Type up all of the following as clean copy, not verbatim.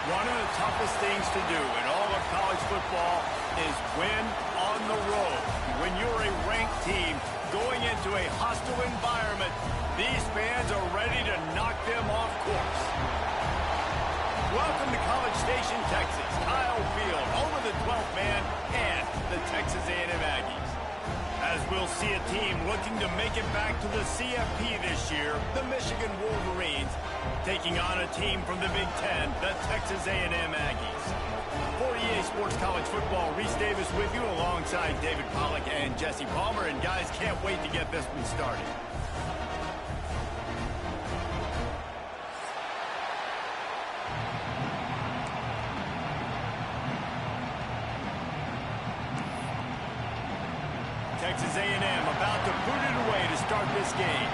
One of the toughest things to do in all of college football is win on the road. When you're a ranked team going into a hostile environment, these fans are ready to knock them off course. Welcome to College Station, Texas. Kyle Field, home of the 12th man and the Texas A&M Aggies. As we'll see a team looking to make it back to the CFP this year, the Michigan Wolverines, taking on a team from the Big Ten, the Texas A&M Aggies. For EA Sports College Football, Reese Davis with you alongside David Pollack and Jesse Palmer. And guys, can't wait to get this one started. Texas A&M about to boot it away to start this game.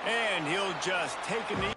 And he'll just take a knee.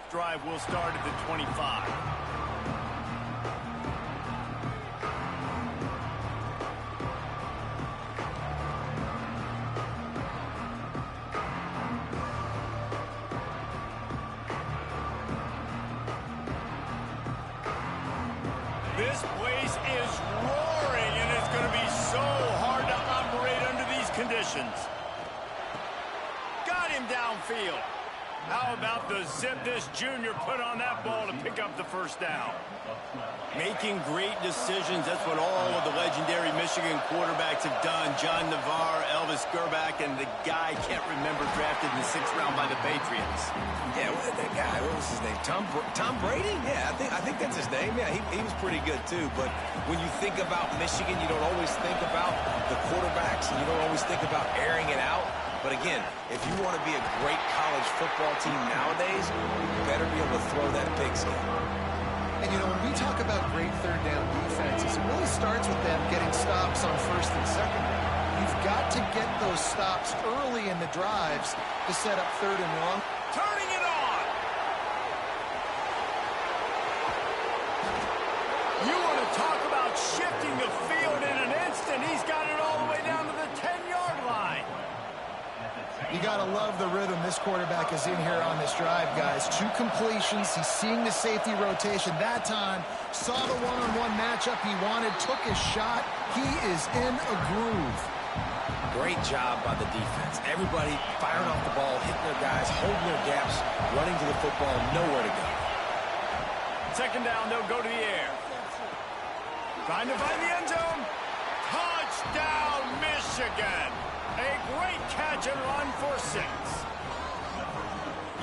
Drive will start at the 25. This place is roaring, and it's going to be so hard to operate under these conditions. Got him downfield. How about the zip this junior put on that ball to pick up the first down? Making great decisions, that's what all of the legendary Michigan quarterbacks have done. John Navarre, Elvis Gerbach, and the guy, can't remember, drafted in the 6th round by the Patriots. Yeah, that guy, what was his name? Tom Brady? Yeah, I think that's his name. Yeah, he was pretty good too. But when you think about Michigan, you don't always think about the quarterbacks, and you don't always think about airing it out. But again, if you want to be a great college football team nowadays, you better be able to throw that pigskin. And, you know, when we talk about great third down defenses, it really starts with them getting stops on first and second down. You've got to get those stops early in the drives to set up third and long. Turning it on! You want to talk about shifting the field in an instant. He's got it all the way down to the 10-yard line. You got to love the rhythm this quarterback is in here on this drive, guys. 2 completions. He's seeing the safety rotation. That time, saw the one-on-one matchup he wanted, took his shot. He is in a groove. Great job by the defense. Everybody firing off the ball, hitting their guys, holding their gaps, running to the football, nowhere to go. Second down, they'll go to the air. Trying to find the end zone. Touchdown, Michigan! A great catch and run for 6.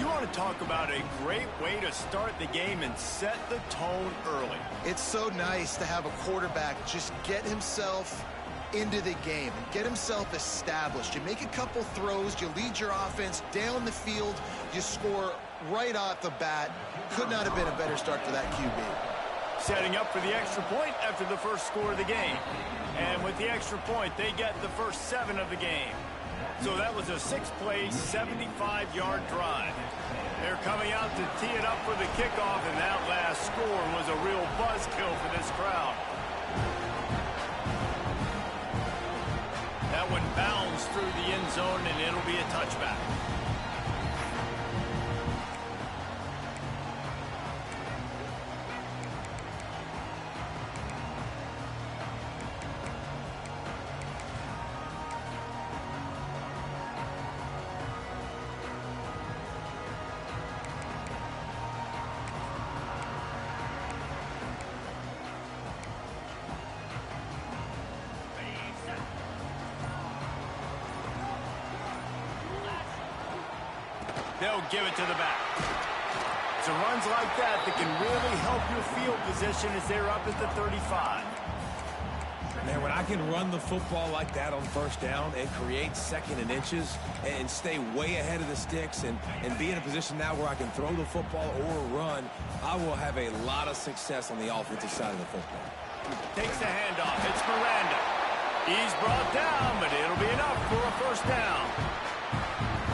You want to talk about a great way to start the game and set the tone early. It's so nice to have a quarterback just get himself into the game and get himself established. You make a couple throws, you lead your offense down the field, you score right off the bat. Could not have been a better start to that QB. Setting up for the extra point after the first score of the game. And with the extra point, they get the first 7 of the game. So that was a 6-play, 75-yard drive. They're coming out to tee it up for the kickoff, and that last score was a real buzzkill for this crowd. That one bounds through the end zone, and it'll be a touchback. They'll give it to the back. It's runs like that that can really help your field position as they're up at the 35. Man, when I can run the football like that on first down and create second and inches and stay way ahead of the sticks and be in a position now where I can throw the football or run, I will have a lot of success on the offensive side of the football. Takes the handoff. It's Miranda. He's brought down, but it'll be enough for a first down.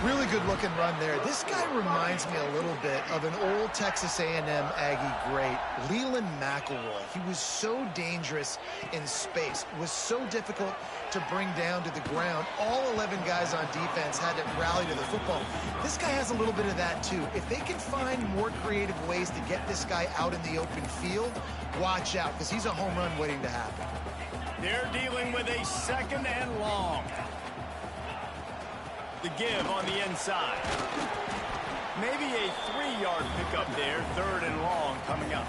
Really good looking run there. This guy reminds me a little bit of an old Texas A&M Aggie great, Leland McElroy. He was so dangerous in space, was so difficult to bring down to the ground. All 11 guys on defense had to rally to the football. This guy has a little bit of that too. If they can find more creative ways to get this guy out in the open field, watch out, because he's a home run waiting to happen. They're dealing with a second and long. The give on the inside. Maybe a 3-yard pickup there. Third and long coming up.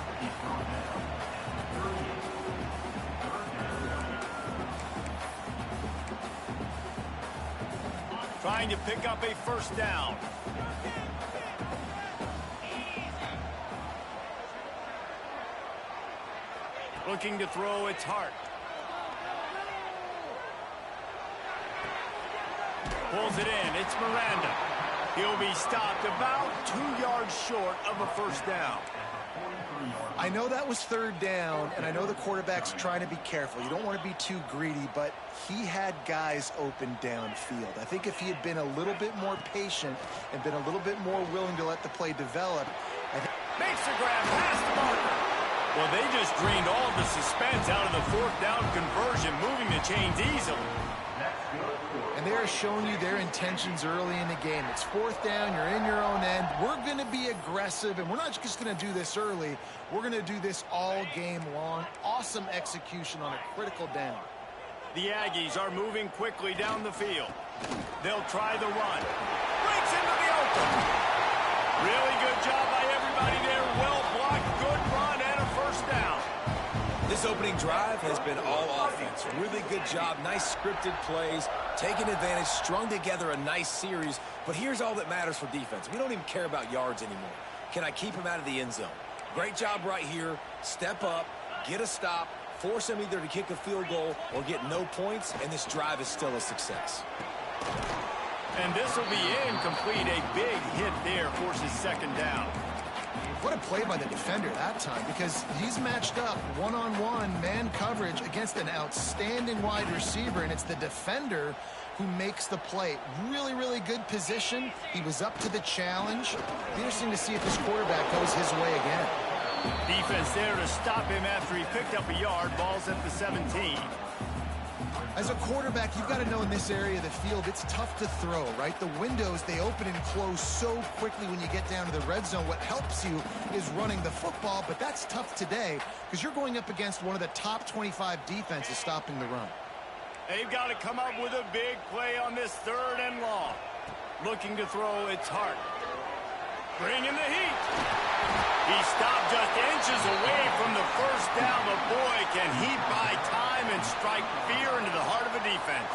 Trying to pick up a first down. Looking to throw, it's Hart. Pulls it in. It's Miranda. He'll be stopped about 2 yards short of a first down. I know that was third down, and I know the quarterback's trying to be careful. You don't want to be too greedy, but he had guys open downfield. I think if he had been a little bit more patient and been a little bit more willing to let the play develop. Makes the grab past the marker. Well, they just drained all the suspense out of the fourth down conversion, moving the chains easily. And they are showing you their intentions early in the game. It's fourth down, you're in your own end. We're going to be aggressive, and we're not just going to do this early. We're going to do this all game long. Awesome execution on a critical down. The Aggies are moving quickly down the field. They'll try the run. Breaks into the open. Really good job by everybody there. Well blocked, good run, and a first down. This opening drive has been all offense. Really good job. Nice scripted plays. Taking advantage. Strung together a nice series. But here's all that matters for defense. We don't even care about yards anymore. Can I keep him out of the end zone? Great job right here. Step up. Get a stop. Force him either to kick a field goal or get no points. And this drive is still a success. And this will be incomplete. A big hit there forces second down. What a play by the defender that time, because he's matched up one-on-one man coverage against an outstanding wide receiver, and it's the defender who makes the play. Really, really good position. He was up to the challenge. Be interesting to see if this quarterback goes his way again. Defense there to stop him after he picked up a yard. Ball's at the 17. As a quarterback, you've got to know in this area of the field, it's tough to throw, right? The windows, they open and close so quickly when you get down to the red zone. What helps you is running the football, but that's tough today because you're going up against one of the top 25 defenses stopping the run. They've got to come up with a big play on this third and long. Looking to throw, it's Hart. Bringing the heat. He stopped just inches away from the first down, but boy, can he buy time and strike fear into the heart of a defense.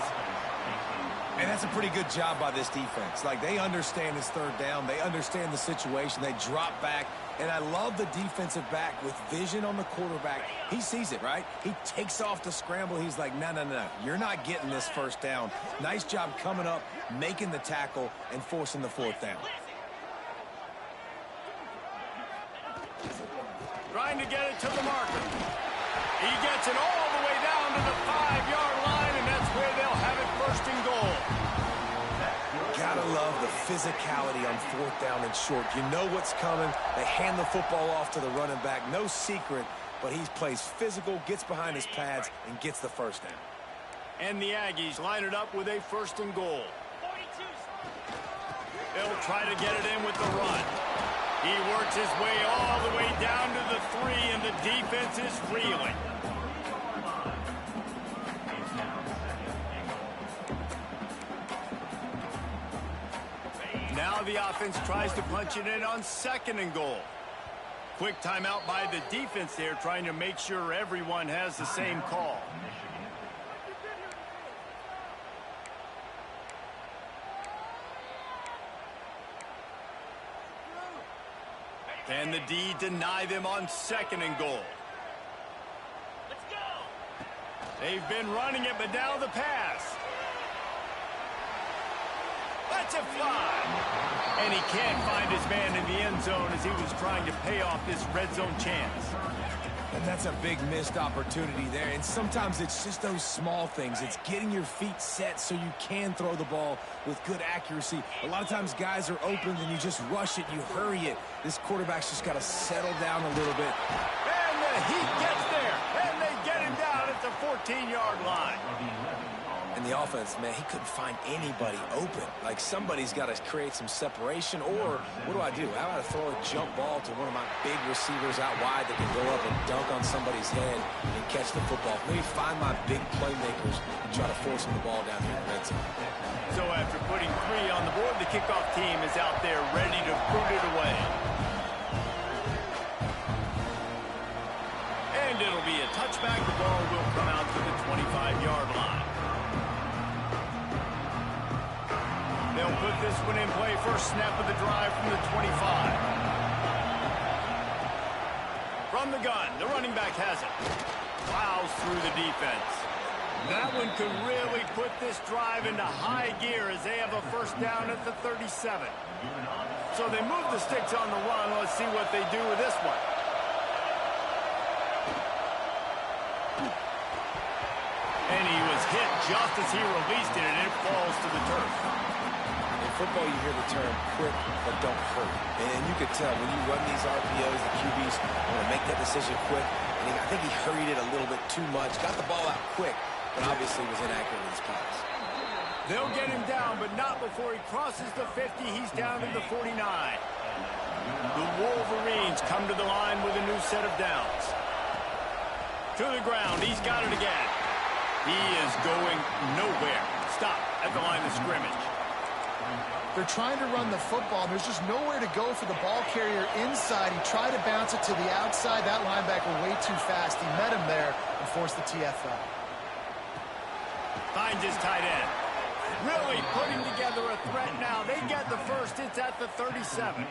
And that's a pretty good job by this defense. Like, they understand it's third down. They understand the situation. They drop back. And I love the defensive back with vision on the quarterback. He sees it, right? He takes off the scramble. He's like, no, no, no. You're not getting this first down. Nice job coming up, making the tackle, and forcing the fourth down. Trying to get it to the marker. He gets it all the way down to the 5-yard line, and that's where they'll have it first and goal. Gotta love the physicality on fourth down and short. You know what's coming. They hand the football off to the running back. No secret, but he plays physical, gets behind his pads, and gets the first down. And the Aggies line it up with a first and goal. They'll try to get it in with the run. He works his way all the way down to the 3, and the defense is reeling. Now the offense tries to punch it in on second and goal. Quick timeout by the defense there, trying to make sure everyone has the same call. Can the D deny them on 2nd and goal? Let's go. They've been running it, but now the pass. Lets it fly. And he can't find his man in the end zone as he was trying to pay off this red zone chance. And that's a big missed opportunity there. And sometimes it's just those small things. It's getting your feet set so you can throw the ball with good accuracy. A lot of times guys are open and you just rush it, you hurry it. This quarterback's just got to settle down a little bit. And the heat gets there. And they get him down at the 14-yard line. And the offense, man, he couldn't find anybody open. Like, somebody's got to create some separation. Or what do? How about I throw a jump ball to one of my big receivers out wide that can go up and dunk on somebody's head and catch the football? Maybe find my big playmakers and try to force them the ball down here in the red zone. So after putting 3 on the board, the kickoff team is out there ready to boot it away. And it'll be a touchback. The ball will come out to the 25-yard line. They'll put this one in play. First snap of the drive from the 25. From the gun, the running back has it. Plows through the defense. That one could really put this drive into high gear as they have a first down at the 37. So they move the sticks on the run. Let's see what they do with this one. And he was hit just as he released it, and it falls to the turf. Football, you hear the term quick but don't hurt. And you could tell when you run these RPOs, the QBs want to make that decision quick. And I think he hurried it a little bit too much. Got the ball out quick, but obviously was inaccurate with his pass. They'll get him down, but not before he crosses the 50. He's down to the 49. The Wolverines come to the line with a new set of downs. To the ground. He's got it again. He is going nowhere. Stop at the line of scrimmage. They're trying to run the football. There's just nowhere to go for the ball carrier inside. He tried to bounce it to the outside. That linebacker way too fast. He met him there and forced the TFL. Finds his tight end. Really putting together a threat now. They get the first. It's at the 37.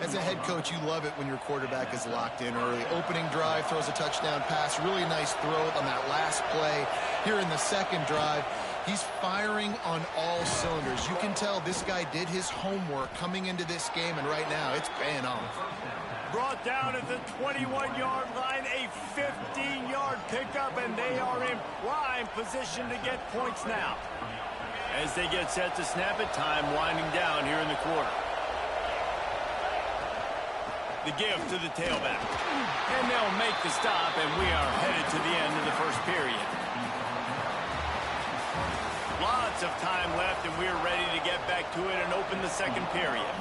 As a head coach, you love it when your quarterback is locked in early. Opening drive, throws a touchdown pass. Really nice throw on that last play. Here in the second drive, he's firing on all cylinders. You can tell this guy did his homework coming into this game, and right now it's paying off. Brought down at the 21-yard line, a 15-yard pickup, and they are in prime position to get points now. As they get set to snap it, time winding down here in the quarter. The give to the tailback. And they'll make the stop, and we are headed to the end of the first period. Lots of time left, and we're ready to get back to it and open the second period.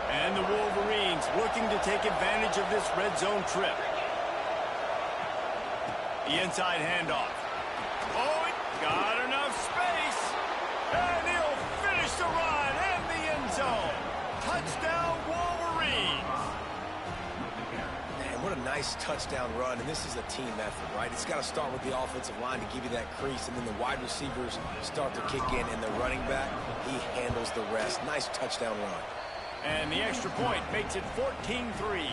And the Wolverines looking to take advantage of this red zone trip. The inside handoff. Oh, it got enough space. And he'll finish the run and the end zone. Touchdown, Wolverines. Man, what a nice touchdown run. And this is a team effort, right? It's got to start with the offensive line to give you that crease. And then the wide receivers start to kick in. And the running back, he handles the rest. Nice touchdown run. And the extra point makes it 14-3.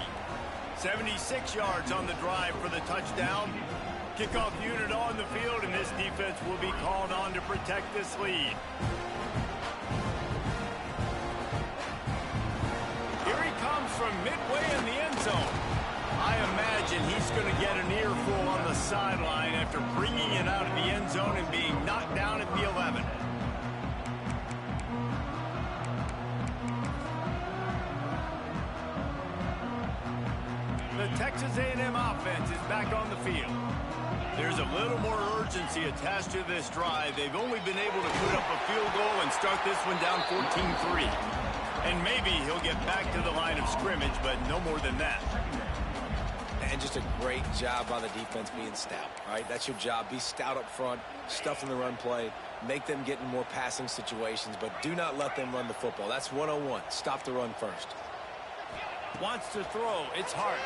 76 yards on the drive for the touchdown. Kickoff unit on the field, and this defense will be called on to protect this lead. Here he comes from midway in the end zone. I imagine he's going to get an earful on the sideline after bringing it out of the end zone and being knocked down at the 11. The Texas A&M offense is back on the field. There's a little more urgency attached to this drive. They've only been able to put up a field goal and start this one down 14-3. And maybe he'll get back to the line of scrimmage, but no more than that. And just a great job by the defense being stout, right? That's your job. Be stout up front, stuff in the run play, make them get in more passing situations, but do not let them run the football. That's 101. Stop the run first. Wants to throw. It's Hart.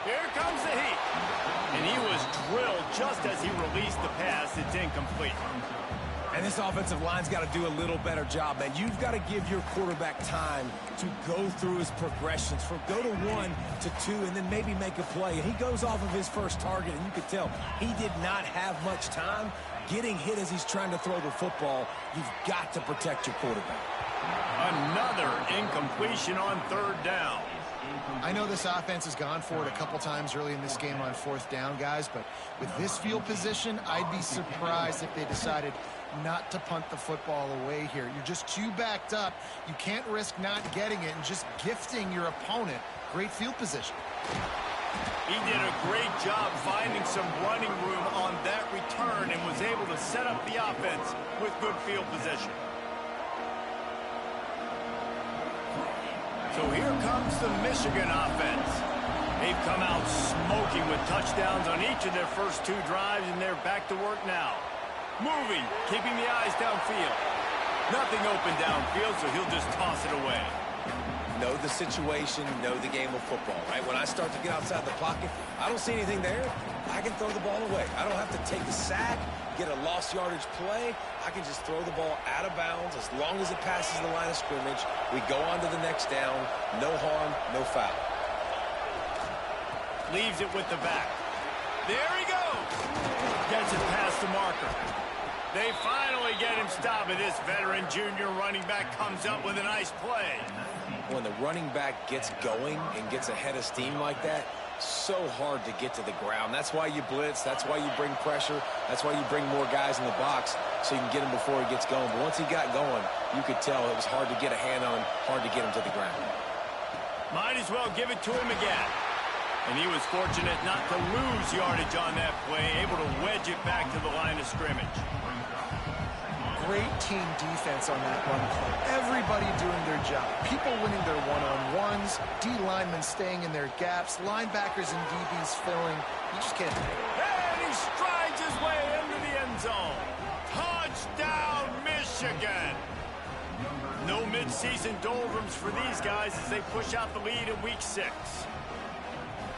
Here comes the heat. And he was drilled just as he released the pass. It's incomplete. And this offensive line's got to do a little better job, man. You've got to give your quarterback time to go through his progressions from go to 1 to 2 and then maybe make a play. And he goes off of his first target, and you could tell he did not have much time getting hit as he's trying to throw the football. You've got to protect your quarterback. Another incompletion on third down. I know this offense has gone for it a couple times early in this game on fourth down, guys, but with this field position, I'd be surprised if they decided not to punt the football away here. You're just too backed up. You can't risk not getting it and just gifting your opponent great field position. He did a great job finding some running room on that return and was able to set up the offense with good field position. So here comes the Michigan offense. They've come out smoking with touchdowns on each of their first 2 drives, and they're back to work now. Moving, keeping the eyes downfield. Nothing open downfield, so he'll just toss it away. Know the situation, know the game of football, right? When I start to get outside the pocket, I don't see anything there, I can throw the ball away. I don't have to take a sack, get a lost yardage play. I can just throw the ball out of bounds as long as it passes the line of scrimmage. We go on to the next down. No harm, no foul. Leaves it with the back. There he goes. Gets it past the marker. They finally get him stopped, and this veteran junior running back comes up with a nice play. When the running back gets going and gets ahead of steam like that, so hard to get to the ground. That's why you blitz. That's why you bring pressure. That's why you bring more guys in the box so you can get him before he gets going. But once he got going, you could tell it was hard to get a hand on, hard to get him to the ground. Might as well give it to him again. And he was fortunate not to lose yardage on that play, able to wedge it back to the line of scrimmage. Great team defense on that run play. Everybody doing their job. People winning their one-on-ones, D linemen staying in their gaps, linebackers and DBs filling. You just can't. And he strides his way into the end zone. Touchdown, Michigan! No mid-season doldrums for these guys as they push out the lead in week 6.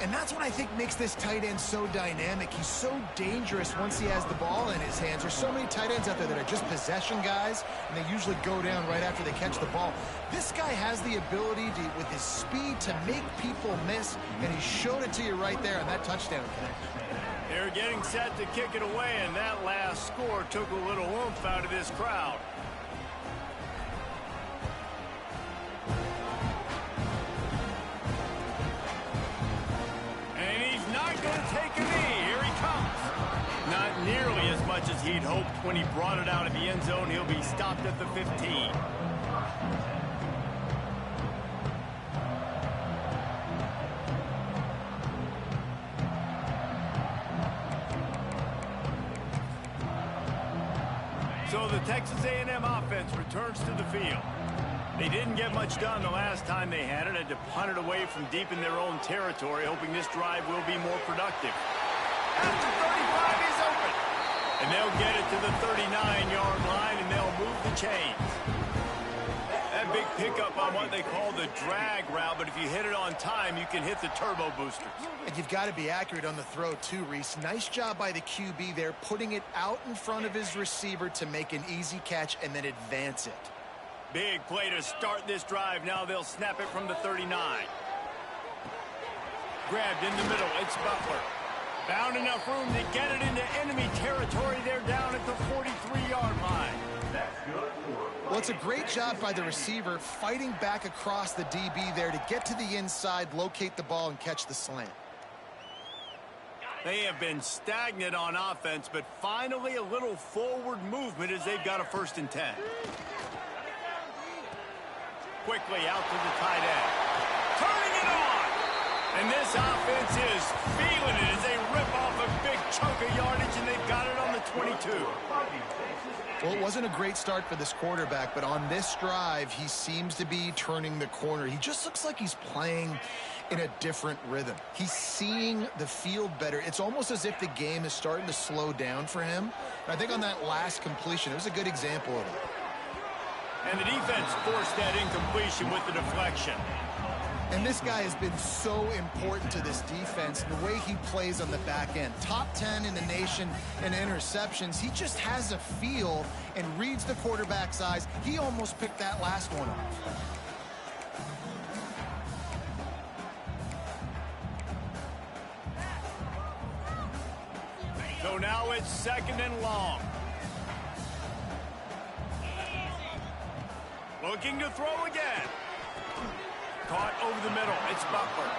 And that's what I think makes this tight end so dynamic. He's so dangerous once he has the ball in his hands. There's so many tight ends out there that are just possession guys, and they usually go down right after they catch the ball. This guy has the ability to, with his speed, to make people miss, and he showed it to you right there on that touchdown catch. They're getting set to kick it away, and that last score took a little oomph out of this crowd. Take a knee. Here he comes. Not nearly as much as he'd hoped when he brought it out of the end zone. He'll be stopped at the 15. So the Texas A&M offense returns to the field. They didn't get much done the last time they had it, and to punt it away from deep in their own territory, hoping this drive will be more productive. At the 35, he's open. And they'll get it to the 39-yard line, and they'll move the chains. That big pickup on what they call the drag route, but if you hit it on time, you can hit the turbo boosters. And you've got to be accurate on the throw, too, Reese. Nice job by the QB there, putting it out in front of his receiver to make an easy catch and then advance it. Big play to start this drive. Now they'll snap it from the 39. Grabbed in the middle. It's Butler. Found enough room to get it into enemy territory. They're down at the 43-yard line. Well, it's a great job by the receiver fighting back across the DB there to get to the inside, locate the ball, and catch the slant. They have been stagnant on offense, but finally a little forward movement as they've got a 1st and 10. Quickly out to the tight end. Turning it on! And this offense is feeling it as they rip off a big chunk of yardage, and they've got it on the 22. Well, it wasn't a great start for this quarterback, but on this drive, he seems to be turning the corner. He just looks like he's playing in a different rhythm. He's seeing the field better. It's almost as if the game is starting to slow down for him. And I think on that last completion, it was a good example of it. And the defense forced that incompletion with the deflection. And this guy has been so important to this defense, the way he plays on the back end. Top 10 in the nation in interceptions. He just has a feel and reads the quarterback's eyes. He almost picked that last one off. So now it's 2nd and long. Looking to throw again. Caught over the middle. It's Butler.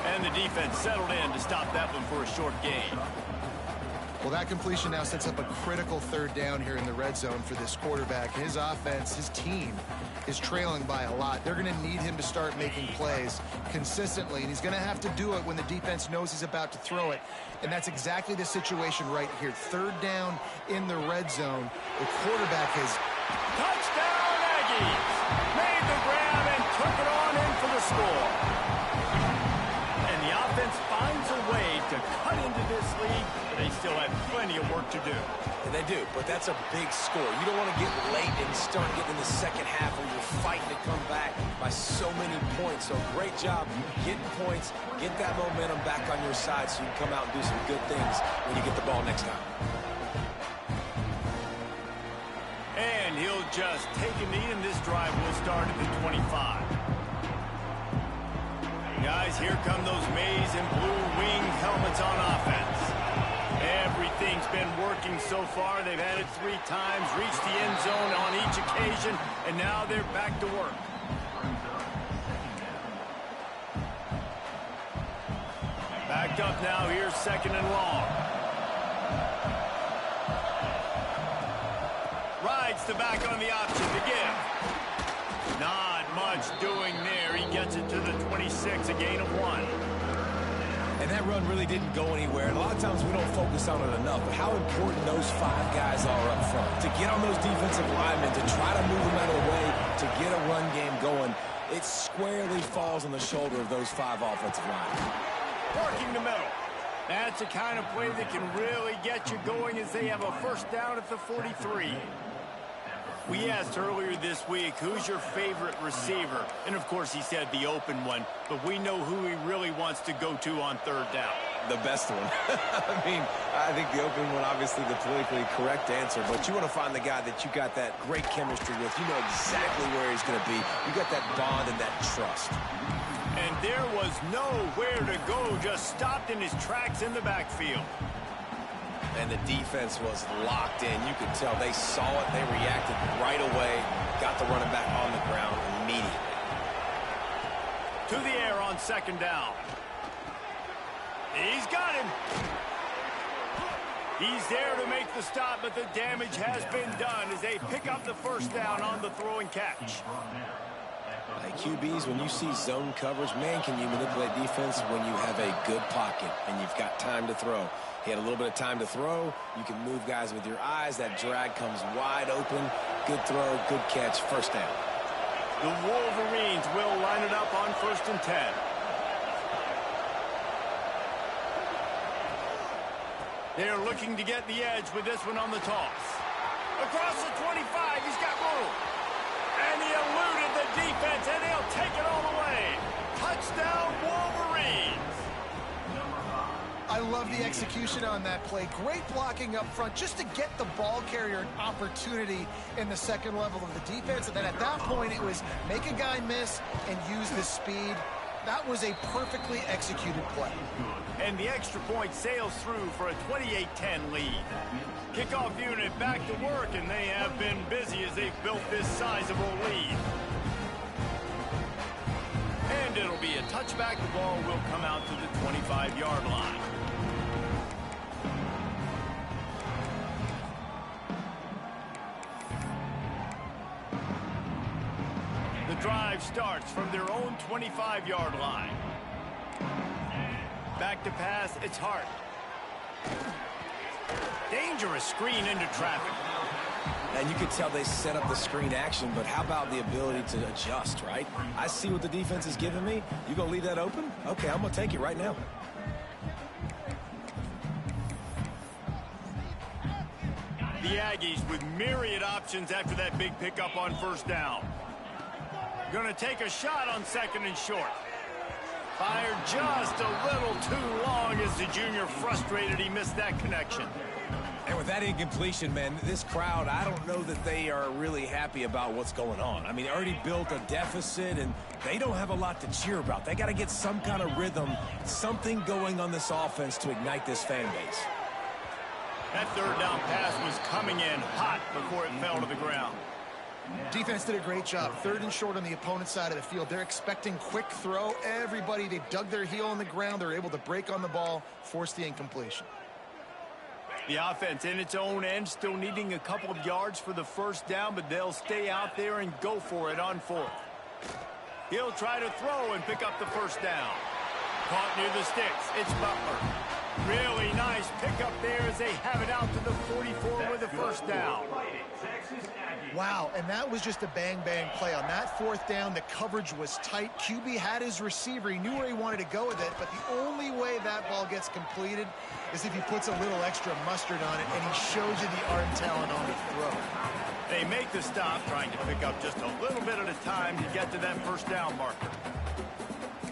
And the defense settled in to stop that one for a short gain. Well, that completion now sets up a critical 3rd down here in the red zone for this quarterback. His offense, his team is trailing by a lot. They're going to need him to start making plays consistently, and he's going to have to do it when the defense knows he's about to throw it. And that's exactly the situation right here. 3rd down in the red zone. The quarterback has... Touchdown, Aggies! Made the grab and took it on in for the score. And the offense finds a way to cut into this lead, but they still have plenty of work to do. And they do, but that's a big score. You don't want to get late and start getting in the second half where you're fighting to come back by so many points. So great job getting points, get that momentum back on your side so you can come out and do some good things when you get the ball next time. And he'll just take a knee, and this drive will start at the 25. Guys, here come those maize and blue wing helmets on offense. Everything's been working so far. They've had it 3 times, reached the end zone on each occasion, and now they're back to work. Backed up now. Here's 2nd and long. Rides the back on the option to give. Not much doing there. He gets it to the 26, a gain of 1. And that run really didn't go anywhere. And a lot of times we don't focus on it enough, but how important those 5 guys are up front. To get on those defensive linemen, to try to move them out of the way, to get a run game going, it squarely falls on the shoulder of those 5 offensive linemen. Working the middle. That's the kind of play that can really get you going as they have a 1st down at the 43. We asked earlier this week, who's your favorite receiver? And, of course, he said the open one. But we know who he really wants to go to on 3rd down. The best one. I mean, I think the open one, obviously the politically correct answer. But you want to find the guy that you got that great chemistry with. You know exactly where he's going to be. You got that bond and that trust. And there was nowhere to go. Just stopped in his tracks in the backfield. And the defense was locked in. You could tell they saw it. They reacted right away. Got the running back on the ground immediately. To the air on 2nd down. He's got him. He's there to make the stop, but the damage has been done as they pick up the 1st down on the throw and catch. Like QBs, when you see zone coverage, man, can you manipulate defense when you have a good pocket and you've got time to throw. He had a little bit of time to throw. You can move guys with your eyes. That drag comes wide open. Good throw, good catch, 1st down. The Wolverines will line it up on 1st and 10. They're looking to get the edge with this one on the toss. Across the 25, he's got room. And he eluded the defense, and he'll take it all the way. Touchdown, Wolverines. I love the execution on that play. Great blocking up front just to get the ball carrier an opportunity in the 2nd level of the defense. And then at that point, it was make a guy miss and use the speed. That was a perfectly executed play. And the extra point sails through for a 28-10 lead. Kickoff unit back to work, and they have been busy as they've built this sizable lead. And it'll be a touchback. The ball will come out to the 25-yard line. The drive starts from their own 25-yard line. Back to pass, it's Hart. Dangerous screen into traffic. And you could tell they set up the screen action, but how about the ability to adjust, right? I see what the defense is giving me. You gonna leave that open? Okay, I'm gonna take it right now. The Aggies with myriad options after that big pickup on first down. Going to take a shot on second and short. Fired just a little too long as the junior frustrated he missed that connection. And with that incompletion, man, this crowd, I don't know that they are really happy about what's going on. I mean, they already built a deficit, and they don't have a lot to cheer about. They got to get some kind of rhythm, something going on this offense to ignite this fan base. That third down pass was coming in hot before it fell to the ground. Defense did a great job. Third and short on the opponent's side of the field. They're expecting quick throw. Everybody, they dug their heel on the ground. They're able to break on the ball, force the incompletion. The offense in its own end, still needing a couple of yards for the first down, but they'll stay out there and go for it on fourth. He'll try to throw and pick up the first down. Caught near the sticks. It's Butler. Really nice pickup there as they have it out to the 44 with the first down. Wow, and that was just a bang-bang play. On that fourth down, the coverage was tight. QB had his receiver. He knew where he wanted to go with it, but the only way that ball gets completed is if he puts a little extra mustard on it, and he shows you the arm talent on the throw. They make the stop, trying to pick up just a little bit at a time to get to that first down marker.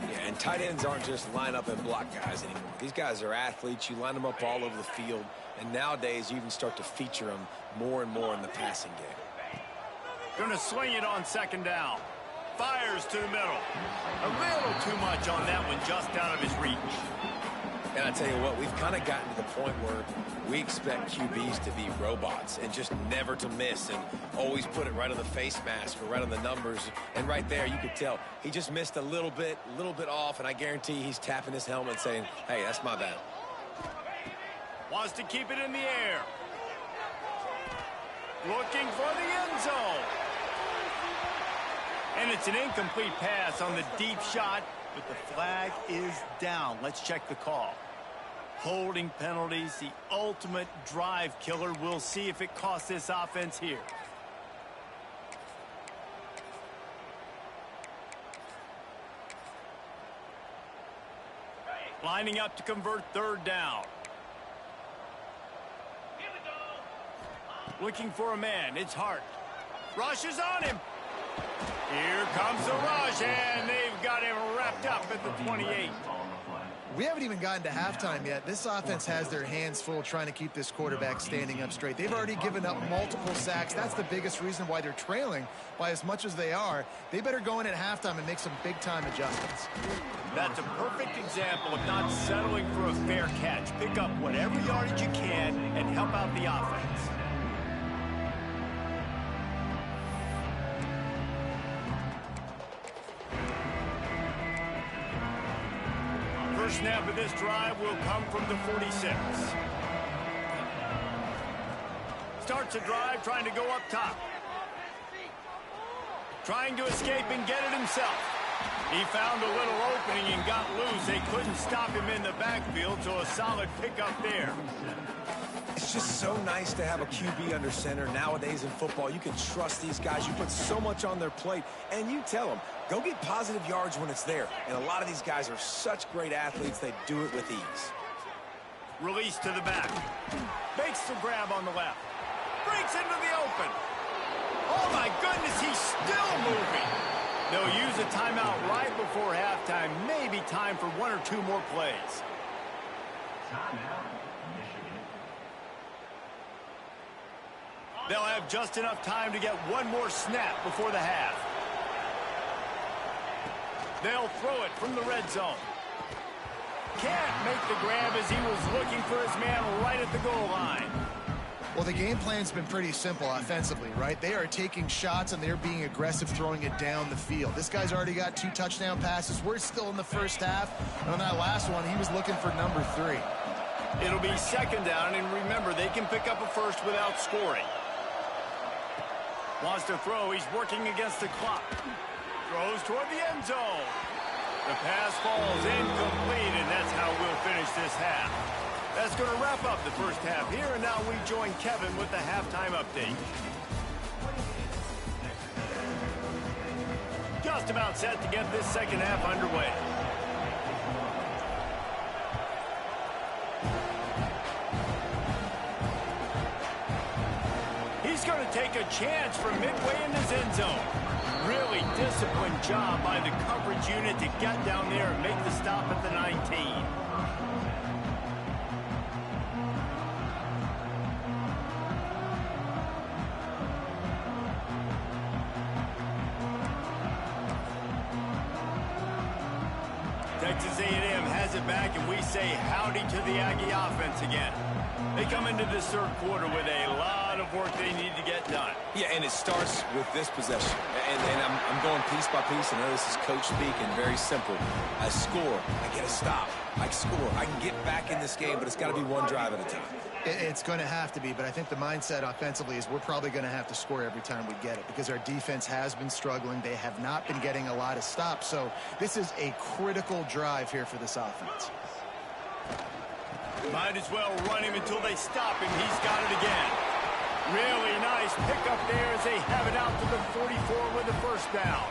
Yeah, and tight ends aren't just line up and block guys anymore. These guys are athletes. You line them up all over the field, and nowadays you even start to feature them more and more in the passing game. Going to swing it on second down. Fires to the middle. A little too much on that one, just out of his reach. And I tell you what, we've kind of gotten to the point where we expect QBs to be robots and just never to miss and always put it right on the face mask or right on the numbers. And right there, you could tell he just missed a little bit off, and I guarantee he's tapping his helmet saying, hey, that's my bad. Wants to keep it in the air. Looking for the end zone. And it's an incomplete pass on the deep shot, but the flag is down. Let's check the call. Holding penalties, the ultimate drive killer. We'll see if it costs this offense here. Lining up to convert third down. Looking for a man. It's Hart. Rush is on him. Here comes the rush, and they've got him wrapped up at the 28. We haven't even gotten to halftime yet. This offense has their hands full trying to keep this quarterback standing up straight. They've already given up multiple sacks. That's the biggest reason why they're trailing by as much as they are. They better go in at halftime and make some big-time adjustments. That's a perfect example of not settling for a fair catch. Pick up whatever yardage you can and help out the offense. First snap of this drive will come from the 46. Starts a drive trying to go up top. Trying to escape and get it himself. He found a little opening and got loose. They couldn't stop him in the backfield, so a solid pickup there. It's just so nice to have a QB under center. Nowadays in football, you can trust these guys. You put so much on their plate, and you tell them, go get positive yards when it's there. And a lot of these guys are such great athletes, they do it with ease. Release to the back. Makes the grab on the left. Breaks into the open. Oh, my goodness, he's still moving. They'll use a timeout right before halftime. Maybe time for one or two more plays. They'll have just enough time to get one more snap before the half. They'll throw it from the red zone. Can't make the grab as he was looking for his man right at the goal line. Well, the game plan's been pretty simple offensively, right? They are taking shots, and they're being aggressive, throwing it down the field. This guy's already got 2 touchdown passes. We're still in the first half. And on that last one, he was looking for number 3. It'll be second down, and remember, they can pick up a first without scoring. Wants to throw. He's working against the clock. Throws toward the end zone. The pass falls incomplete, and that's how we'll finish this half. That's going to wrap up the first half here, and now we join Kevin with the halftime update. Just about set to get this second half underway. He's going to take a chance from midway in his end zone. Really disciplined job by the coverage unit to get down there and make the stop at the 19. Texas A&M has it back, and we say howdy to the Aggie offense again. They come into this third quarter with a lot of work they need to get done. Yeah, and it starts with this possession. And I'm going piece by piece. I know this is coach speak and very simple. I score. I get a stop. I score. I can get back in this game, but it's got to be one drive at a time. It's going to have to be, but I think the mindset offensively is we're probably going to have to score every time we get it because our defense has been struggling. They have not been getting a lot of stops, so this is a critical drive here for this offense. Might as well run him until they stop him. He's got it again. Really nice pickup there as they have it out to the 44 with the first down.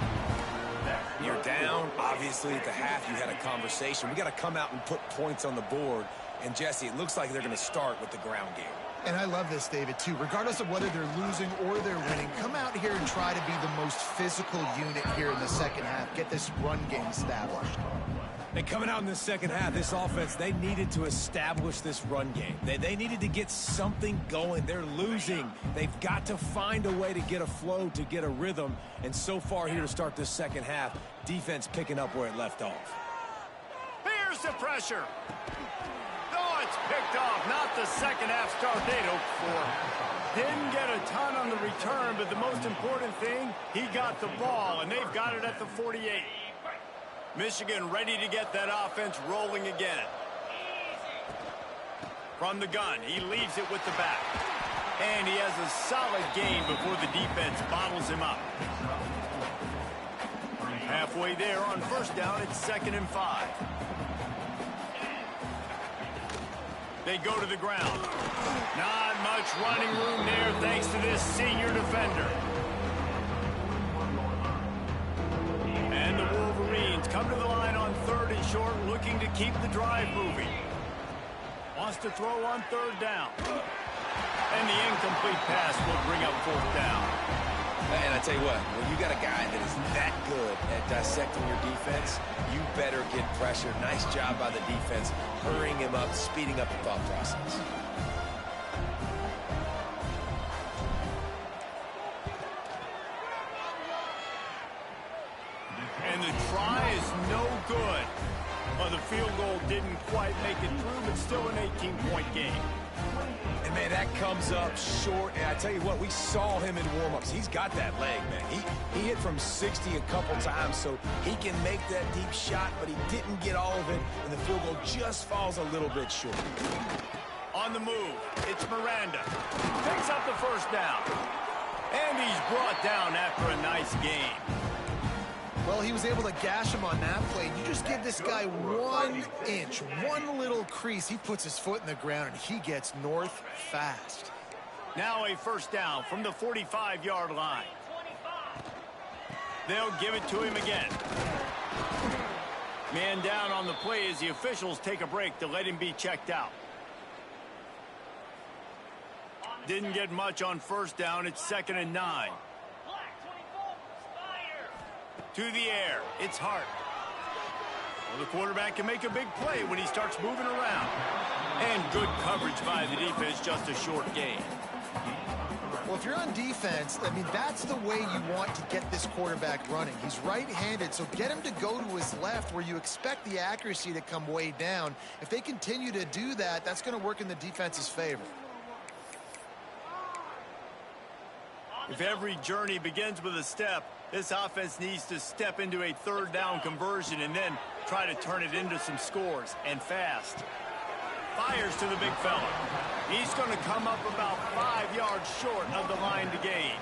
You're down. Obviously, at the half, you had a conversation. We got to come out and put points on the board. And, Jesse, it looks like they're going to start with the ground game. And I love this, David, too. Regardless of whether they're losing or they're winning, come out here and try to be the most physical unit here in the second half. Get this run game established. And coming out in the second half, this offense, they needed to establish this run game. They needed to get something going. They're losing. They've got to find a way to get a flow, to get a rhythm. And so far here to start this second half, defense picking up where it left off. Here's the pressure. Oh, it's picked off. Not the second half start they'd hoped for. Didn't get a ton on the return, but the most important thing, he got the ball, and they've got it at the 48. Michigan ready to get that offense rolling again. From the gun, he leaves it with the back. And he has a solid gain before the defense bottles him up. Halfway there on first down, it's 2nd and 5. They go to the ground. Not much running room there thanks to this senior defender. And the Wolverines come to the line on 3rd and short, looking to keep the drive moving. Wants to throw on 3rd down. And the incomplete pass will bring up 4th down. And I tell you what, when you got a guy that is that good at dissecting your defense, you better get pressure. Nice job by the defense, hurrying him up, speeding up the thought process. And the try is no good. Well, the field goal didn't quite make it through, but still an 18-point game. And, man, that comes up short. And I tell you what, we saw him in warm-ups. He's got that leg, man. He hit from 60 a couple times, so he can make that deep shot, but he didn't get all of it, and the field goal just falls a little bit short. On the move, it's Miranda. Picks up the first down. And he's brought down after a nice game. Well, he was able to gash him on that play. You just give this guy 1 inch, one little crease. He puts his foot in the ground, and he gets north fast. Now a first down from the 45-yard line. They'll give it to him again. Man down on the play as the officials take a break to let him be checked out. Didn't get much on first down. It's 2nd and 9. To the air, it's Hart. Well, the quarterback can make a big play when he starts moving around. And good coverage by the defense, just a short gain. Well, if you're on defense, I mean, that's the way you want to get this quarterback running. He's right-handed, so get him to go to his left where you expect the accuracy to come way down. If they continue to do that, that's going to work in the defense's favor. If every journey begins with a step, this offense needs to step into a 3rd down conversion and then try to turn it into some scores, and fast. Fires to the big fella. He's going to come up about 5 yards short of the line to gain.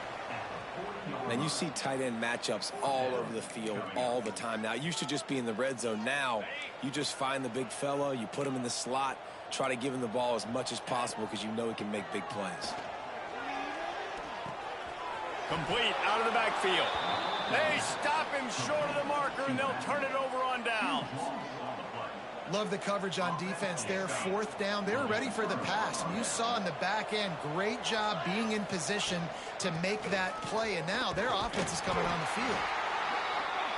And you see tight end matchups all over the field all the time. Now, it used to just be in the red zone. Now, you just find the big fella, you put him in the slot, try to give him the ball as much as possible because you know he can make big plays. Complete out of the backfield. They stop him short of the marker, and they'll turn it over on downs. Love the coverage on defense there. Fourth down. They were ready for the pass. And you saw in the back end, great job being in position to make that play. And now their offense is coming on the field.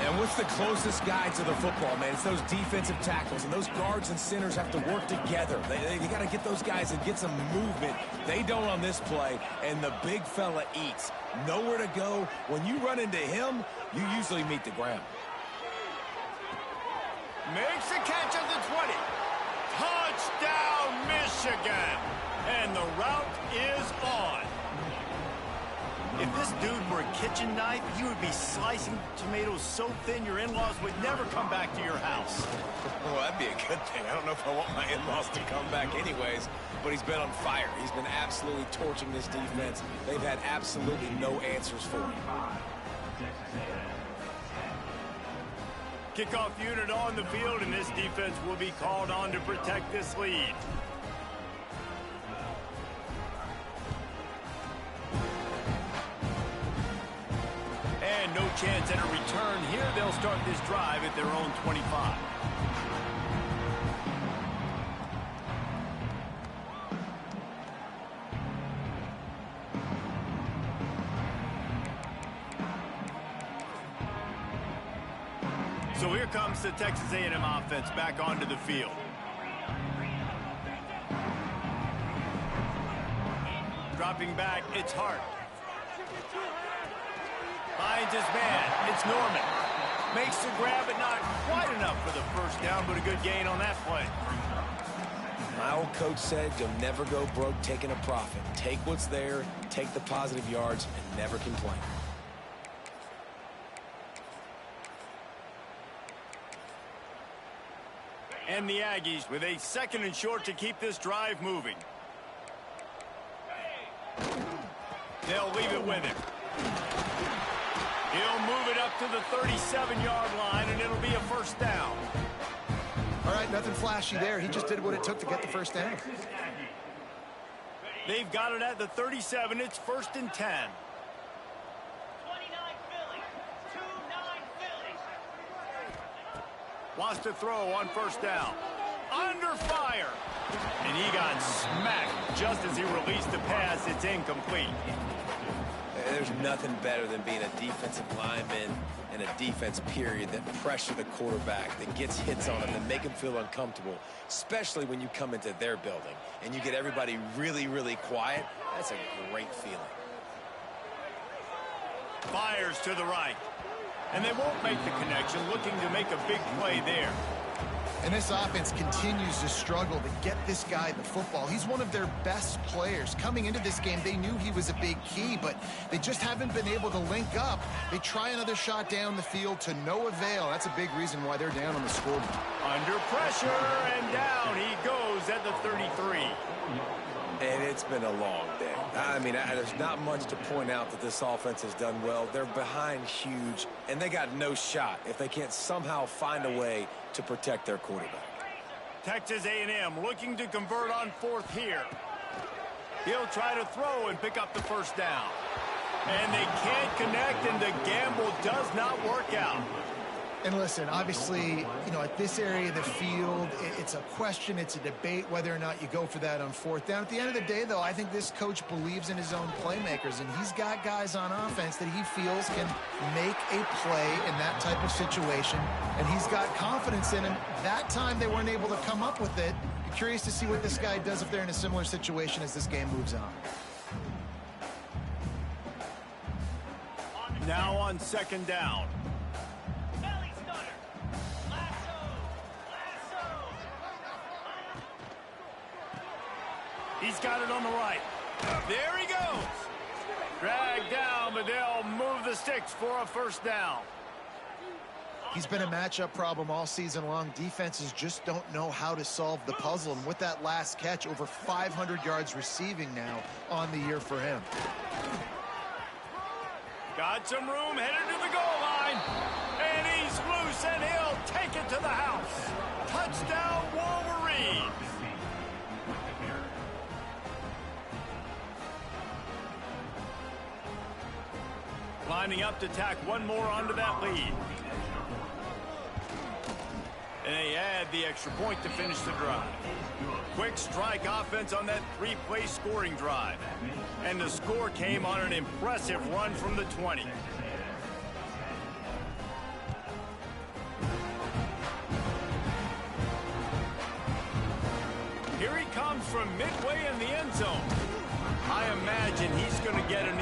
And what's the closest guy to the football, man? It's those defensive tackles, and those guards and centers have to work together. They got to get those guys and get some movement. They don't on this play, and the big fella eats. Nowhere to go. When you run into him, you usually meet the ground. Makes the catch at the 20. Touchdown, Michigan. And the route is on. If this dude were a kitchen knife, he would be slicing tomatoes so thin your in-laws would never come back to your house. Well, that'd be a good thing. I don't know if I want my in-laws to come back anyways, but he's been on fire. He's been absolutely torching this defense. They've had absolutely no answers for him. Kickoff unit on the field, and this defense will be called on to protect this lead. And no chance at a return here. They'll start this drive at their own 25. So here comes the Texas A&M offense back onto the field. Dropping back, it's Hart. Finds his man, it's Norman. Makes the grab, but not quite enough for the first down, but a good gain on that play. My old coach said you'll never go broke taking a profit. Take what's there, take the positive yards, and never complain. And the Aggies with a 2nd and short to keep this drive moving. They'll leave it with him. He'll move it up to the 37-yard line, and it'll be a first down. All right, nothing flashy there. He just did what it took to get the first down. They've got it at the 37. It's 1st and 10. 29 Philly. 2-9 Philly. Wants to throw on first down. Under fire. And he got smacked just as he released the pass. It's incomplete. There's nothing better than being a defensive lineman and a defense period that pressure the quarterback, that gets hits on him, that make him feel uncomfortable, especially when you come into their building and you get everybody really, really quiet. That's a great feeling. Fires to the right. And they won't make the connection, looking to make a big play there. And this offense continues to struggle to get this guy the football. He's one of their best players. Coming into this game, they knew he was a big key, but they just haven't been able to link up. They try another shot down the field to no avail. That's a big reason why they're down on the scoreboard. Under pressure, and down he goes at the 33. And it's been a long day. I mean, there's not much to point out that this offense has done well. They're behind huge, and they got no shot if they can't somehow find a way to protect their quarterback. Texas A&M looking to convert on 4th here. He'll try to throw and pick up the first down. And they can't connect, and the gamble does not work out. And listen, obviously, you know, at this area of the field, it's a question, it's a debate whether or not you go for that on 4th down. At the end of the day, though, I think this coach believes in his own playmakers, and he's got guys on offense that he feels can make a play in that type of situation, and he's got confidence in him. That time they weren't able to come up with it. Be curious to see what this guy does if they're in a similar situation as this game moves on. Now on 2nd down. He's got it on the right. There he goes. Dragged down, but they'll move the sticks for a first down. He's been a matchup problem all season long. Defenses just don't know how to solve the puzzle. And with that last catch, over 500 yards receiving now on the year for him. Got some room, headed to the goal line. And he's loose, and he'll take it to the house. Touchdown, Wolverines. Lining up to tack one more onto that lead. And they add the extra point to finish the drive. Quick strike offense on that three-play scoring drive. And the score came on an impressive run from the 20. Here he comes from midway in the end zone. I imagine he's going to get an